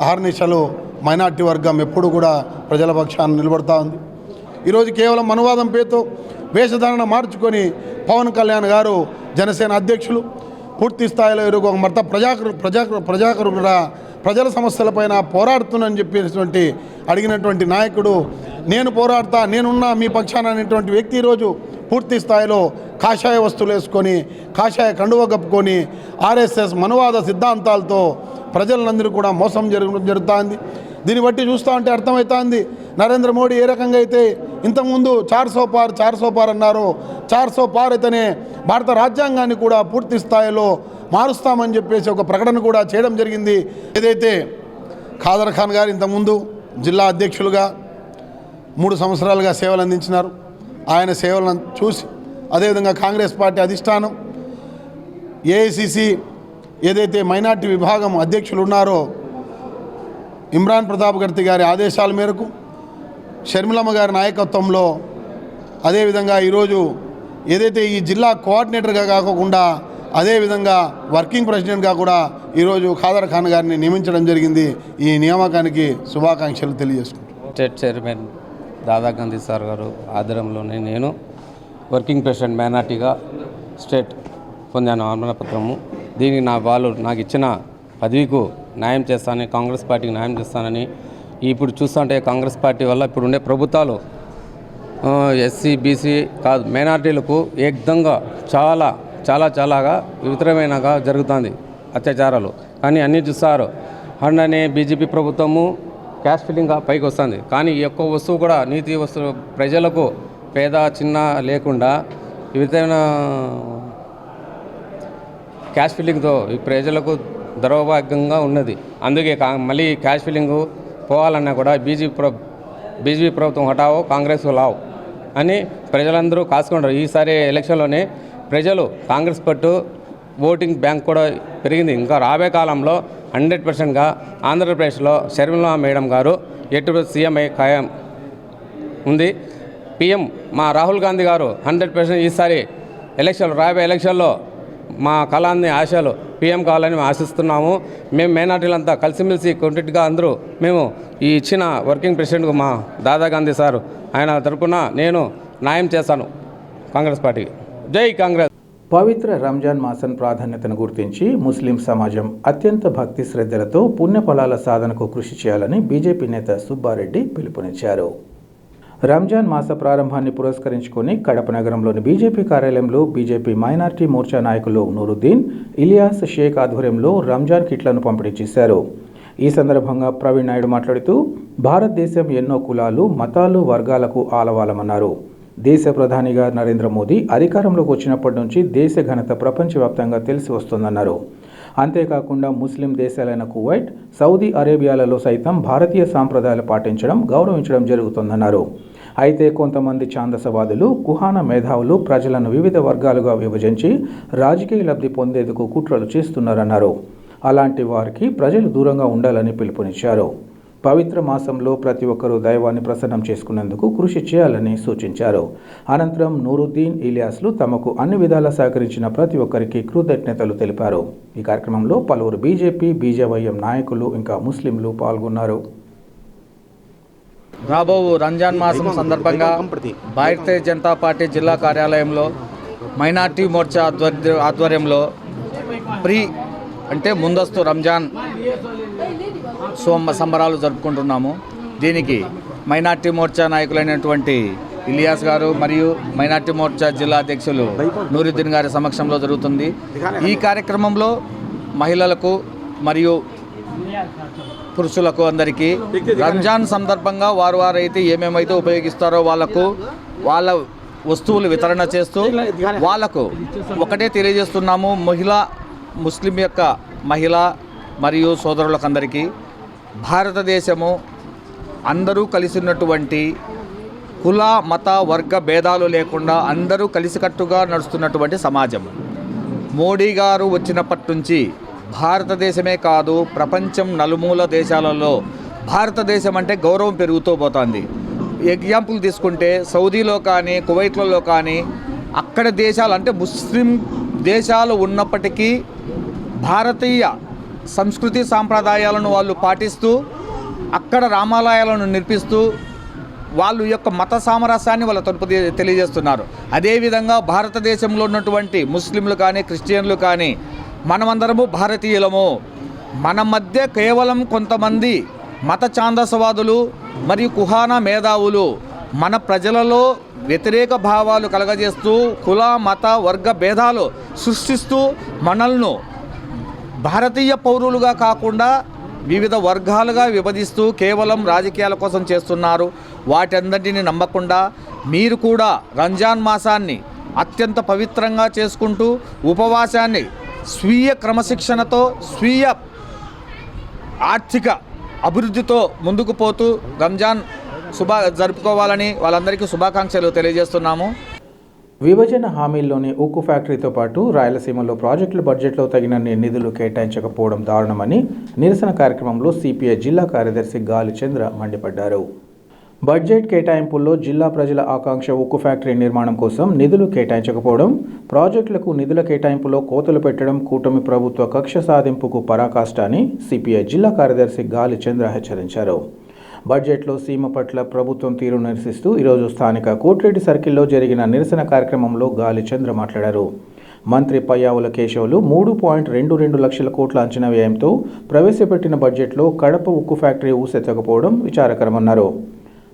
అహర్నిశలు మైనార్టీ వర్గం ఎప్పుడు కూడా ప్రజల పక్షాన్ని నిలబడతా ఉంది. ఈరోజు కేవలం మనువాదం పేరుతో వేషధారణ మార్చుకొని పవన్ కళ్యాణ్ గారు జనసేన అధ్యక్షులు పూర్తి స్థాయిలో ఈరోజు ఒక మత ప్రజాకరుడుగా ప్రజల సమస్యలపైన పోరాడుతున్నానని చెప్పేటువంటి అడిగినటువంటి నాయకుడు, నేను పోరాడతా, నేనున్నా మీ పక్షాన అనేటువంటి వ్యక్తి ఈరోజు పూర్తి స్థాయిలో కాషాయ వస్తువులు వేసుకొని, కాషాయ కండువ కప్పుకొని ఆర్ఎస్ఎస్ మనువాద సిద్ధాంతాలతో ప్రజలందరూ కూడా మోసం జరుగుతుంది. దీన్ని బట్టి చూస్తూ ఉంటే అర్థమవుతుంది నరేంద్ర మోడీ ఏ రకంగా అయితే ఇంతకుముందు 400 పార్ అన్నారు, 400 పార్ అయితేనే భారత రాజ్యాంగాన్ని కూడా పూర్తి స్థాయిలో మారుస్తామని చెప్పేసి ఒక ప్రకటన కూడా చేయడం జరిగింది. ఏదైతే ఖాదర్ ఖాన్ గారు ఇంతకుముందు జిల్లా అధ్యక్షులుగా 3 సంవత్సరాలుగా సేవలు అందించినారు. ఆయన సేవలను చూసి అదేవిధంగా కాంగ్రెస్ పార్టీ అధిష్టానం ఏఐసిసి ఏదైతే మైనార్టీ విభాగం అధ్యక్షులు ఉన్నారో ఇమ్రాన్ ప్రతాప్ గర్తి గారి ఆదేశాల మేరకు షర్మిలమ్మ గారి నాయకత్వంలో అదేవిధంగా ఈరోజు ఏదైతే ఈ జిల్లా కోఆర్డినేటర్గా కాకుండా అదేవిధంగా వర్కింగ్ ప్రెసిడెంట్గా కూడా ఈరోజు ఖాదర్ ఖాన్ గారిని నియమించడం జరిగింది. ఈ నియామకానికి శుభాకాంక్షలు తెలియజేసుకుంటున్నాను. స్టేట్ చైర్మన్ దాదా గాంధీ సార్ గారు ఆధ్వర్యంలోనే నేను వర్కింగ్ ప్రెసిడెంట్ మైనార్టీగా స్టేట్ పొందాను ఆహ్వానపత్రము. దీనికి నాకు ఇచ్చిన పదవికు న్యాయం చేస్తానని, కాంగ్రెస్ పార్టీకి న్యాయం చేస్తానని. ఇప్పుడు చూస్తుంటే కాంగ్రెస్ పార్టీ వల్ల ఇప్పుడు ఉండే ప్రభుత్వాలు ఎస్సీ బీసీ కాదు మైనార్టీలకు ఏకంగా చాలాగా వితరమైనగా జరుగుతుంది అత్యాచారాలు. కానీ అన్నీ చూస్తారు అండనే బీజేపీ ప్రభుత్వము క్యాష్ ఫిల్లింగ్గా పైకి వస్తుంది. కానీ ఈ యొక్క వస్తువు కూడా నీతి వస్తువు ప్రజలకు పేద చిన్న లేకుండా వితరమైన క్యాష్ ఫిల్లింగ్తో ఈ ప్రజలకు దౌర్భాగ్యంగా ఉన్నది. అందుకే మళ్ళీ క్యాష్ ఫిల్లింగ్ పోవాలన్నా కూడా బీజేపీ ప్రభుత్వం హటావో కాంగ్రెస్ లావు అని ప్రజలందరూ కాసుకుంటారు. ఈసారి ఎలక్షన్లోనే ప్రజలు కాంగ్రెస్ పట్టు ఓటింగ్ బ్యాంక్ కూడా పెరిగింది. ఇంకా రాబోయే కాలంలో 100%గా ఆంధ్రప్రదేశ్లో షర్మిల మేడం గారు ఎటు సీఎం ఖాయం ఉంది. పిఎం మా రాహుల్ గాంధీ గారు 100% ఈసారి రాబోయే ఎలక్షన్లో మా కళాన్ని ఆశలు పిఎం కావాలని మేము ఆశిస్తున్నాము. మేము మైనార్టీలంతా కలిసిమెలిసి కొన్నిటిగా అందరూ మేము ఈ ఇచ్చిన వర్కింగ్ ప్రెసిడెంట్కు మా దాదా గాంధీ సార్ ఆయన తరపున నేను న్యాయం చేస్తాను కాంగ్రెస్ పార్టీకి. జై కాంగ్రెస్. పవిత్ర రంజాన్ మాసం ప్రాధాన్యతను గుర్తించి ముస్లిం సమాజం అత్యంత భక్తి శ్రద్ధలతో పుణ్యఫలాల సాధనకు కృషి చేయాలని బీజేపీ నేత సుబ్బారెడ్డి పిలుపునిచ్చారు. రంజాన్ మాస ప్రారంభాన్ని పురస్కరించుకొని కడప నగరంలోని బీజేపీ కార్యాలయంలో బీజేపీ మైనార్టీ మోర్చా నాయకులు నూరుద్దీన్, ఇలియాస్ షేక్ ఆధ్వర్యంలో రంజాన్ కిట్లను పంపిణీ చేశారు. ఈ సందర్భంగా ప్రవీణ్ నాయుడు మాట్లాడుతూ భారతదేశం ఎన్నో కులాలు, మతాలు, వర్గాలకు ఆలవాలమన్నారు. దేశ ప్రధానిగా నరేంద్ర మోదీ అధికారంలోకి వచ్చినప్పటి నుంచి దేశ ఘనత ప్రపంచవ్యాప్తంగా తెలిసి వస్తోందన్నారు. అంతేకాకుండా ముస్లిం దేశాలైన కువైట్, సౌదీ అరేబియాలలో సైతం భారతీయ సాంప్రదాయాలు పాటించడం, గౌరవించడం జరుగుతుందన్నారు. అయితే కొంతమంది ఛాందసవాదులు, కుహాన మేధావులు ప్రజలను వివిధ వర్గాలుగా విభజించి రాజకీయ లబ్ధి పొందేందుకు కుట్రలు చేస్తున్నారన్నారు. అలాంటి వారికి ప్రజలు దూరంగా ఉండాలని పిలుపునిచ్చారు. పవిత్ర మాసంలో ప్రతి ఒక్కరూ దైవాన్ని ప్రసన్నం చేసుకునేందుకు కృషి చేయాలని సూచించారు. అనంతరం నూరుద్దీన్, ఇలియాస్లు తమకు అన్ని విధాలా సహకరించిన ప్రతి ఒక్కరికి కృతజ్ఞతలు తెలిపారు. ఈ కార్యక్రమంలో పలువురు బీజేపీ, బీజేవైఎం నాయకులు ఇంకా ముస్లింలు పాల్గొన్నారు. రాబో రంజాన్ మాసం సందర్భంగా భారతీయ జనతా పార్టీ జిల్లా కార్యాలయంలో మైనార్టీ మోర్చా ఆధ్వర్యంలో ముందస్తు రంజాన్ సంబరాలు జరుపుకుంటున్నాము. దీనికి మైనార్టీ మోర్చా నాయకులైనటువంటి ఇలియాస్ గారు మరియు మైనార్టీ మోర్చా జిల్లా అధ్యక్షులు నూరుద్దీన్ గారి సమక్షంలో జరుగుతుంది. ఈ కార్యక్రమంలో మహిళలకు మరియు పురుషులకు అందరికీ రంజాన్ సందర్భంగా వారైతే ఏమేమైతే ఉపయోగిస్తారో వాళ్ళ వస్తువులు వితరణ చేస్తూ వాళ్లకు ఒకటే తెలియజేస్తున్నాము. ముస్లిం యొక్క మహిళ మరియు సోదరులకందరికీ భారతదేశము అందరూ కలిసినటువంటి కుల, మత, వర్గ భేదాలు లేకుండా అందరూ కలిసికట్టుగా నడుస్తున్నటువంటి సమాజం. మోడీ గారు వచ్చినప్పటి నుంచి భారతదేశమే కాదు ప్రపంచం నలుమూల దేశాలలో భారతదేశం అంటే గౌరవం పెరుగుతూ పోతుంది. ఎగ్జాంపుల్ తీసుకుంటే సౌదీలో కానీ కువైట్లలో కానీ అక్కడ దేశాలు అంటే ముస్లిం దేశాలు ఉన్నప్పటికీ భారతీయ సంస్కృతి సాంప్రదాయాలను వాళ్ళు పాటిస్తూ అక్కడ రామాలయాలను నిర్మిస్తూ వాళ్ళ యొక్క మత సామరస్యాన్ని వాళ్ళ తరపు తెలియజేస్తున్నారు. అదేవిధంగా భారతదేశంలో ఉన్నటువంటి ముస్లింలు కానీ క్రిస్టియన్లు కానీ మనమందరము భారతీయులము. మన మధ్య కేవలం కొంతమంది మత ఛాందసవాదులు మరియు కుహానా మేధావులు మన ప్రజలలో వ్యతిరేక భావాలు కలగజేస్తూ కుల మత వర్గ భేదాలు సృష్టిస్తూ మనల్ని భారతీయ పౌరులుగా కాకుండా వివిధ వర్గాలుగా విభజిస్తూ కేవలం రాజకీయాల కోసం చేస్తున్నారు. వాటందరినీ నమ్మకుండా మీరు కూడా రంజాన్ మాసాన్ని అత్యంత పవిత్రంగా చేసుకుంటూ ఉపవాసాన్ని స్వీయ క్రమశిక్షణతో స్వీయ ఆర్థిక అభివృద్ధితో ముందుకు పోతూ రంజాన్ జరుపుకోవాలని వాళ్ళందరికీ శుభాకాంక్షలు తెలియజేస్తున్నాము. విభజన హామీల్లోని ఉక్కు ఫ్యాక్టరీతో పాటు రాయలసీమలో ప్రాజెక్టుల బడ్జెట్లో తగినన్ని నిధులు కేటాయించకపోవడం దారుణమని నిరసన కార్యక్రమంలో సిపిఐ జిల్లా కార్యదర్శి గాలి చంద్ర మండిపడ్డారు. బడ్జెట్ కేటాయింపుల్లో జిల్లా ప్రజల ఆకాంక్ష ఉక్కు ఫ్యాక్టరీ నిర్మాణం కోసం నిధులు కేటాయించకపోవడం, ప్రాజెక్టులకు నిధుల కేటాయింపులో కోతలు పెట్టడం కూటమి ప్రభుత్వ కక్ష సాధింపుకు పరాకాష్ట అని సిపిఐ జిల్లా కార్యదర్శి గాలి చంద్ర హెచ్చరించారు. బడ్జెట్లో సీమ పట్ల ప్రభుత్వం తీరును నిరసిస్తూ ఈరోజు స్థానిక కోటిరెడ్డి సర్కిల్లో జరిగిన నిరసన కార్యక్రమంలో గాలి చంద్ర మాట్లాడారు. మంత్రి పయ్యావుల కేశవులు 3.22 లక్షల కోట్ల అంచనా వ్యయంతో ప్రవేశపెట్టిన బడ్జెట్లో కడప ఉక్కు ఫ్యాక్టరీ ఊసెత్తకపోవడం విచారకరమన్నారు.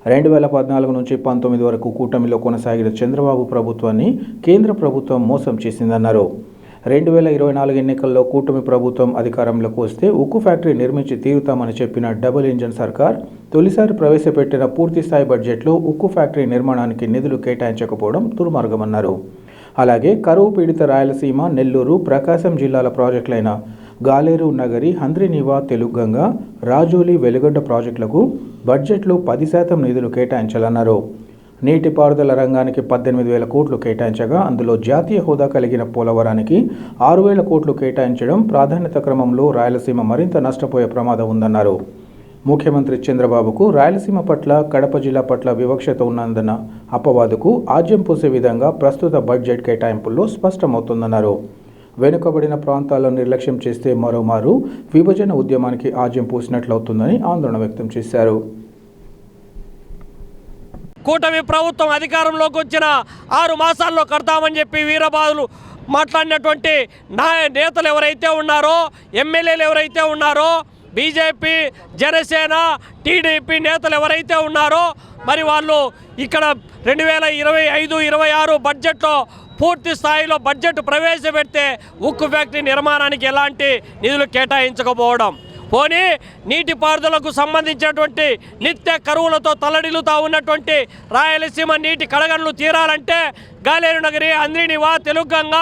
2014 నుంచి 19 వరకు కూటమిలో కొనసాగిన చంద్రబాబు ప్రభుత్వాన్ని కేంద్ర ప్రభుత్వం మోసం చేసిందన్నారు. 2024 ఎన్నికల్లో కూటమి ప్రభుత్వం అధికారంలోకి వస్తే ఉక్కు ఫ్యాక్టరీ నిర్మించి తీరుతామని చెప్పిన డబుల్ ఇంజన్ సర్కార్ తొలిసారి ప్రవేశపెట్టిన పూర్తిస్థాయి బడ్జెట్లో ఉక్కు ఫ్యాక్టరీ నిర్మాణానికి నిధులు కేటాయించకపోవడం దుర్మార్గమన్నారు. అలాగే కరువు పీడిత రాయలసీమ, నెల్లూరు, ప్రకాశం జిల్లాల ప్రాజెక్టులైన గాలేరు నగరి, హంద్రినీవా, తెలుగంగ, రాజోలి, వెలుగొండ ప్రాజెక్టులకు బడ్జెట్లో 10% నిధులు కేటాయించాలన్నారు. నీటిపారుదల రంగానికి 18,000 కోట్లు కేటాయించగా అందులో జాతీయ హోదా కలిగిన పోలవరానికి 6,000 కోట్లు కేటాయించడం ప్రాధాన్యత క్రమంలో రాయలసీమ మరింత నష్టపోయే ప్రమాదం ఉందన్నారు. ముఖ్యమంత్రి చంద్రబాబుకు రాయలసీమ పట్ల, కడప జిల్లా పట్ల వివక్షత ఉన్నందన్న అపవాదుకు ఆజ్యం పోసే విధంగా ప్రస్తుత బడ్జెట్ కేటాయింపుల్లో స్పష్టమవుతుందన్నారు. వెనుకబడిన ప్రాంతాల్లో నిర్లక్ష్యం చేస్తే మరోమారు విభజన ఉద్యమానికి ఆజ్యం పోసినట్లవుతుందని ఆందోళన వ్యక్తం చేశారు. కూటమి ప్రభుత్వం అధికారంలోకి వచ్చిన 6 మాసాల్లో కడతామని చెప్పి వీరబాదులు మాట్లాడినటువంటి నేతలు ఎవరైతే ఉన్నారో, ఎమ్మెల్యేలు ఎవరైతే ఉన్నారో, బీజేపీ, జనసేన, టీడీపీ నేతలు ఎవరైతే ఉన్నారో మరి వాళ్ళు ఇక్కడ 2025-26 బడ్జెట్లో పూర్తి స్థాయిలో బడ్జెట్ ప్రవేశపెడితే ఉక్కు ఫ్యాక్టరీ నిర్మాణానికి ఎలాంటి నిధులు కేటాయించకపోవడం, పోనీ నీటిపారుదలకు సంబంధించినటువంటి నిత్య కరువులతో తల్లడిల్లుతూ ఉన్నటువంటి రాయలసీమ నీటి కడగండ్లు తీరాలంటే గాలేరు నగరి, హంద్రినీవా, తెలుగంగ,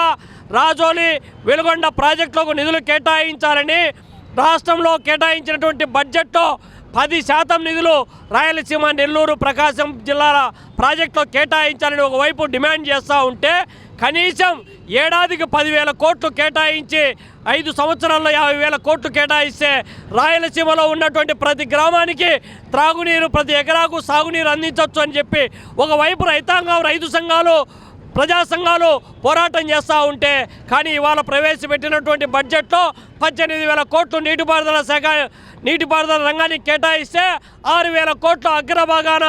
రాజోలి, వెలుగొండ ప్రాజెక్టులకు నిధులు కేటాయించాలని రాష్ట్రంలో కేటాయించినటువంటి బడ్జెట్లో 10% నిధులు రాయలసీమ, నెల్లూరు, ప్రకాశం జిల్లాల ప్రాజెక్టులో కేటాయించాలని ఒకవైపు డిమాండ్ చేస్తూ ఉంటే కనీసం ఏడాదికి 10,000 కోట్లు కేటాయించి 5 సంవత్సరాల్లో 50,000 కోట్లు కేటాయిస్తే రాయలసీమలో ఉన్నటువంటి ప్రతి గ్రామానికి త్రాగునీరు, ప్రతి ఎకరాకు సాగునీరు అందించవచ్చు అని చెప్పి ఒకవైపు రైతాంగం, రైతు సంఘాలు, ప్రజా సంఘాలు పోరాటం చేస్తూ ఉంటే కానీ ఇవాళ ప్రవేశపెట్టినటువంటి బడ్జెట్లో 18,000 కోట్లు నీటిపారుదల రంగానికి కేటాయిస్తే 6,000 కోట్ల అగ్రభాగాన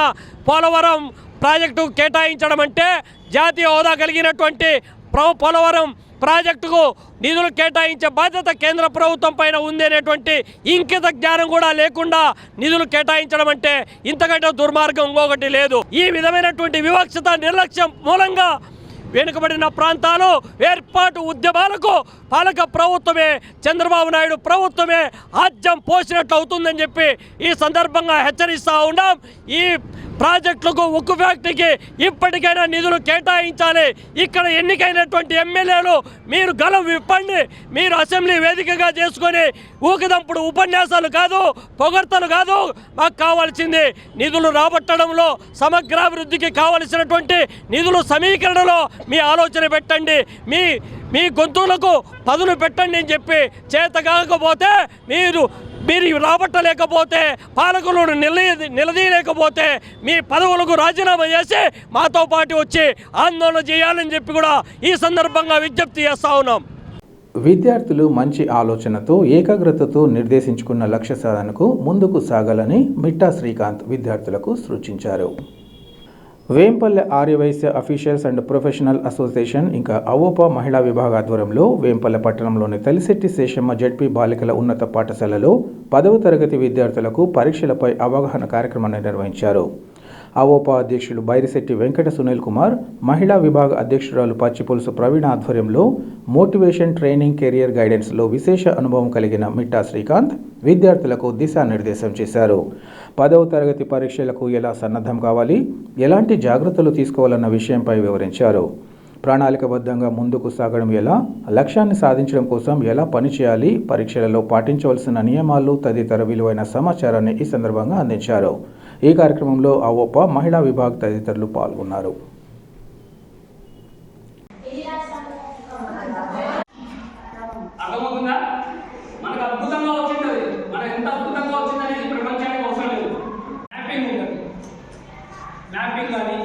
పోలవరం ప్రాజెక్టు కేటాయించడం అంటే జాతీయ హోదా కలిగినటువంటి పోలవరం ప్రాజెక్టుకు నిధులు కేటాయించే బాధ్యత కేంద్ర ప్రభుత్వం పైన ఉంది అనేటువంటి ఇంకిత జ్ఞానం కూడా లేకుండా నిధులు కేటాయించడం అంటే ఇంతకంటే దుర్మార్గం ఇంకొకటి లేదు. ఈ విధమైనటువంటి వివక్షత, నిర్లక్ష్యం మూలంగా వెనుకబడిన ప్రాంతాలు ఏర్పాటు ఉద్యమాలకు పాలక ప్రభుత్వమే, చంద్రబాబు నాయుడు ప్రభుత్వమే ఆజ్యం పోసినట్లు అవుతుందని చెప్పి ఈ సందర్భంగా హెచ్చరిస్తూ ఉన్నాం. ఈ ప్రాజెక్టులకు, ఉక్కు ఫ్యాక్టరీకి ఇప్పటికైనా నిధులు కేటాయించాలి. ఇక్కడ ఎన్నికైనటువంటి ఎమ్మెల్యేలు మీరు గలం విప్పండి. మీరు అసెంబ్లీ వేదికగా చేసుకొని ఊకదంపుడు ఉపన్యాసాలు కాదు, పొగడ్తలు కాదు. మాకు కావాల్సింది నిధులు రాబట్టడంలో, సమగ్రాభివృద్ధికి కావలసినటువంటి నిధులు సమీకరణలో మీ ఆలోచన పెట్టండి, మీ గొంతులకు పదులు పెట్టండి అని చెప్పి చేత కాకపోతే మీరు మీరు రాబట్టలేకపోతే, పాలకులను నిలదీయలేకపోతే మీ పదవులకు రాజీనామా చేసి మాతో పాటు వచ్చి ఆందోళన చేయాలని చెప్పి కూడా ఈ సందర్భంగా విజ్ఞప్తి చేస్తా ఉన్నాం. విద్యార్థులు మంచి ఆలోచనతో ఏకాగ్రతతో నిర్దేశించుకున్న లక్ష్య సాధనకు ముందుకు సాగాలని మిట్టా శ్రీకాంత్ విద్యార్థులకు సూచించారు. Vempalle Arya Vysya officials and professional association ఇంకా అవోపా మహిళా విభాగ ఆధ్వర్యంలో వేంపల్లె పట్టణంలోని తలిశెట్టి శేషమ్మ జెడ్పీ బాలికల ఉన్నత పాఠశాలలో 10వ తరగతి విద్యార్థులకు పరీక్షలపై అవగాహన కార్యక్రమాన్ని నిర్వహించారు. అవోపా అధ్యక్షులు బైరిశెట్టి వెంకట సునీల్ కుమార్, మహిళా విభాగ అధ్యక్షురాలు పచ్చిపులుసు ప్రవీణ ఆధ్వర్యంలో మోటివేషన్ ట్రైనింగ్ కెరియర్ గైడెన్స్లో విశేష అనుభవం కలిగిన మిట్టా శ్రీకాంత్ విద్యార్థులకు దిశానిర్దేశం చేశారు. 10వ తరగతి పరీక్షలకు ఎలా సన్నద్ధం కావాలి, ఎలాంటి జాగ్రత్తలు తీసుకోవాలన్న విషయంపై వివరించారు. ప్రణాళికబద్ధంగా ముందుకు సాగడం ఎలా, లక్ష్యాన్ని సాధించడం కోసం ఎలా పనిచేయాలి, పరీక్షలలో పాటించవలసిన నియమాలు తదితర విలువైన సమాచారాన్ని ఈ సందర్భంగా అందించారు. ఈ కార్యక్రమంలో అవోపా మహిళా విభాగ్ తదితరులు పాల్గొన్నారు. మనకు అద్భుతంగా వచ్చింది, మనకు ఎంత అద్భుతంగా వచ్చిందనేది ప్రపంచానికి అవసరం లేదు. మ్యాపింగ్ ఉంటుంది, మ్యాపింగ్ కానీ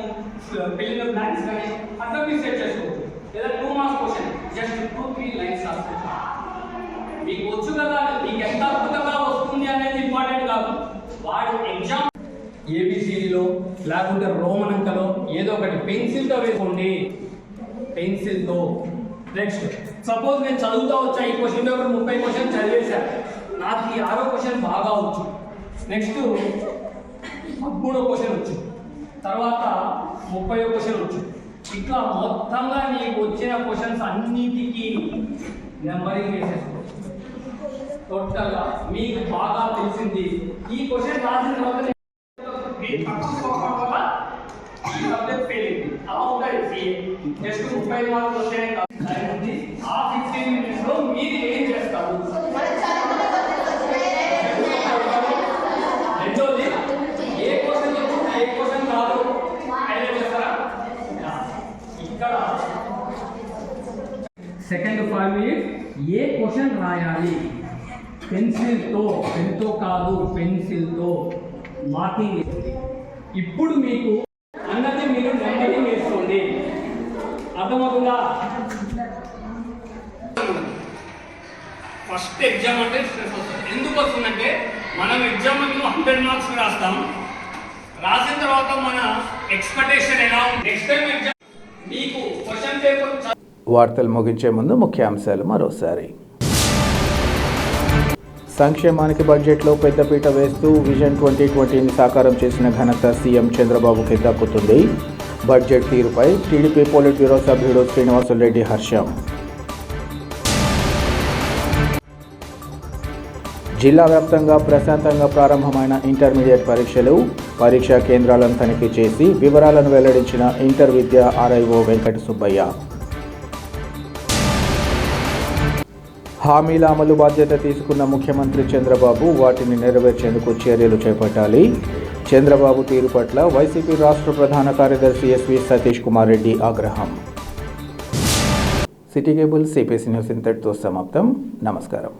ఫిల్లింగ్ బ్లాంక్స్ కానీ అట్లా మీరు సెట్ చేసుకోవచ్చు. లేదా 2 మార్క్స్ క్వశ్చన్ జస్ట్ 2-3 లైన్స్ రాసుకోవచ్చు. మీకు వచ్చు కదా, మీకు ఎంత అద్భుతంగా వస్తుంది అనేది ఇంపార్టెంట్ కాదు. వాడు ఎగ్జామ్ ఏబిసిడిలో లేకుంటే రోమన్ అంకలో ఏదో ఒకటి పెన్సిల్తో వేసుకోండి, పెన్సిల్తో. నెక్స్ట్ సపోజ్ నేను చదువుతా వచ్చా, ఈ క్వశ్చన్ పేపర్ 30 క్వశ్చన్ చదివేశాను, నాకు ఈ 6వ క్వశ్చన్ బాగా వచ్చు, నెక్స్ట్ 13వ క్వశ్చన్ వచ్చు, తర్వాత 30వ క్వశ్చన్ వచ్చు. ఇట్లా మొత్తంగా నీకు వచ్చిన క్వశ్చన్స్ అన్నిటికీ నెంబరింగ్ వేసేసుకోవచ్చు. టోటల్గా మీకు బాగా తెలిసింది ఈ క్వశ్చన్ రాసిన తర్వాత సబ్జెక్ట్ ఫెయిల్ అయింది, అలా ఉంటుంది. నెక్స్ట్ 30 మార్కులు వస్తాయి. ఆ 15 minutes లో మీరు ఏం చేస్తారు? రెండోది ఏ క్వశ్చన్ ఏ క్వశ్చన్ కాదు హైలైట్ చేస్తారా? ఇక్కడ సెకండ్ 5 minutes ఏ క్వశ్చన్ రాయాలి, పెన్సిల్తో, పెన్తో కాదు పెన్సిల్తో మార్కింగ్. ఇప్పుడు మీకు అన్నది మీరు నెంబరింగ్ వేసుకోండి, అర్థమవుతుందా? ఫస్ట్ ఎగ్జామ్ అంటే స్ట్రెస్ వస్తుంది. ఎందుకు వస్తుందంటే మనం ఎగ్జామ్ 100 మార్క్స్ రాస్తాం, రాసిన తర్వాత మన ఎక్స్పెక్టేషన్ ఎలా ఉంది, నెక్స్ట్ టైం ఎగ్జామ్ మీకు క్వశ్చన్ పేపర్. వార్తలు ముగించే ముందు ముఖ్యాంశాలు మరోసారి. సంక్షేమానికి బడ్జెట్లో పెద్దపీట వేస్తూ విజన్ 2020ని సాకారం చేసిన ఘనత సీఎం చంద్రబాబుకి దక్కుతుంది. బడ్జెట్ తీరుపై టీడీపీ పోలిట్ బ్యూరో సభ్యుడు శ్రీనివాసులరెడ్డి హర్షం. జిల్లా వ్యాప్తంగా ప్రశాంతంగా ప్రారంభమైన ఇంటర్మీడియట్ పరీక్షలు, పరీక్షా కేంద్రాలను తనిఖీ చేసి వివరాలను వెల్లడించిన ఇంటర్ విద్యా ఆర్ఐఓ వెంకట సుబ్బయ్య. హామీల అమలు బాధ్యత తీసుకున్న ముఖ్యమంత్రి చంద్రబాబు వాటిని నెరవేర్చేందుకు చర్యలు చేపట్టాలి. చంద్రబాబు తీరు పట్ల వైసీపీ రాష్ట్ర ప్రధాన కార్యదర్శి ఎస్వి సతీష్ కుమార్ రెడ్డి ఆగ్రహం. సిటీ కేబుల్ సిపిసి న్యూస్ ఇంతటితో సమాప్తం. నమస్కారం.